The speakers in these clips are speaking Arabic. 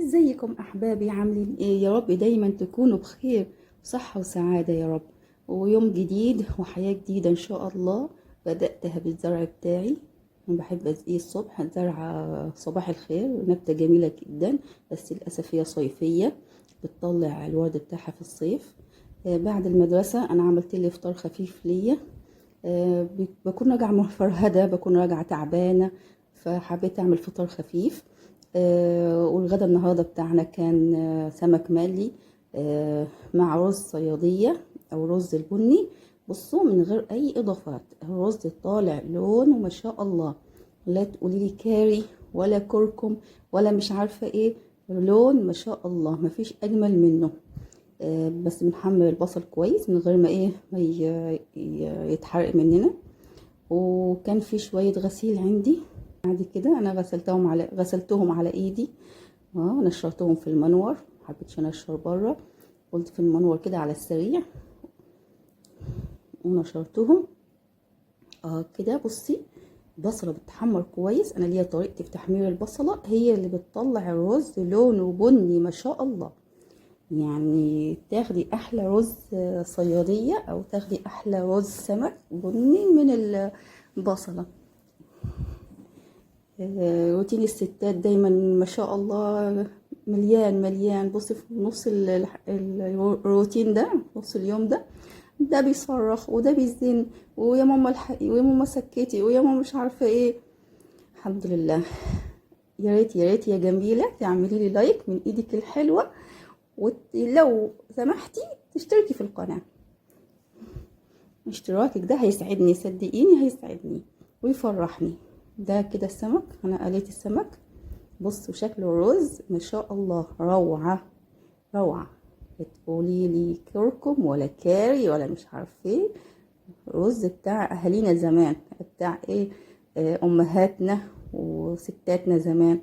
ازيكم احبابي؟ عاملين ايه؟ يا رب دايما تكونوا بخير وصحة وسعادة يا رب. ويوم جديد وحياة جديدة ان شاء الله. بدأتها بالزرع بتاعي. أنا بحب اسقيه الصبح، زرعة صباح الخير، نبتة جميلة جدا، بس للأسف هي صيفية، بتطلع الورد بتاعها في الصيف. بعد المدرسة أنا عملت لي فطار خفيف ليا. بكون راجعة مفرهدة، بكون راجعة تعبانة، فحبيت أعمل فطار خفيف. والغدا النهاردة بتاعنا كان سمك مقلي مع رز صيادية أو رز البني. بصوا، من غير أي إضافات، الرز طالع لون وما شاء الله. لا تقوليلي كاري ولا كركم ولا مش عارفة ايه، لون ما شاء الله، مفيش أجمل منه. بس بنحمر البصل كويس من غير ما يتحرق مننا. وكان في شوية غسيل عندي، بعد كده انا غسلتهم على ايدي. نشرتهم في المنور، محبتش انشر بره، قلت في المنور كده على السريع ونشرتهم. كده بصي، البصلة بتحمر كويس. انا ليا طريقتي في تحمير البصلة، هي اللي بتطلع الرز لونه بني ما شاء الله. يعني تاخدي احلى رز صيادية او تاخدي احلى رز سمك بني من البصلة. روتين الستات دايما ما شاء الله مليان مليان. بصي، في نص الروتين ده، نص اليوم ده بيصرخ وده بيزن، ويا ماما الحقي، ويا ماما سكتي، ويا ماما مش عارفه ايه. الحمد لله. يا ريت يا ريت يا جميله تعملي لي لايك من ايدك الحلوه، ولو سمحتي تشتركي في القناه. اشتراكك ده هيسعدني، صدقيني هيسعدني ويفرحني. ده كده السمك، انا قليت السمك. بصوا شكله الرز ما شاء الله، روعة روعة. بتقولي لي كركم ولا كاري ولا مش عارفه ايه، الرز بتاع اهالينا زمان، بتاع ايه، امهاتنا وستاتنا زمان.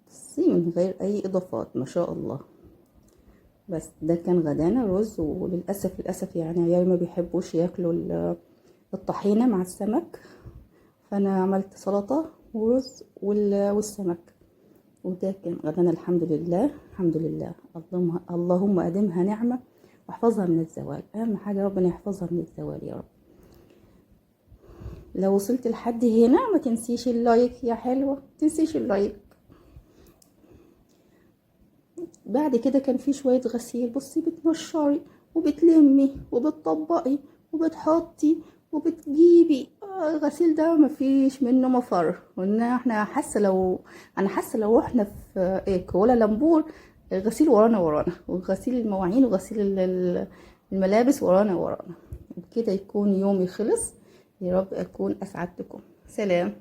بصي، من غير اي اضافات ما شاء الله. بس ده كان غدانا رز. وللاسف للاسف يعني عيالي ما بيحبوش ياكلوا الطحينه مع السمك، فانا عملت سلطه ورز والسمك. وده كان غدانا. الحمد لله الحمد لله. اللهم ادمها نعمه واحفظها من الزوال. اهم حاجه ربنا يحفظها من الزوال يا رب. لو وصلت لحد هنا ما تنسيش اللايك يا حلوه، ما تنسيش اللايك. بعد كده كان في شويه غسيل. بصي، بتنشري وبتلمي وبتطبقي وبتحطي وبتجيبي. الغسيل ده مفيش منه مفر. وان احنا انا حاسه لو احنا في ايه كوالالمبور، الغسيل ورانا وغسيل المواعين وغسيل الملابس ورانا. وبكده يكون يومي خلص. يا رب اكون اسعدتكم. سلام.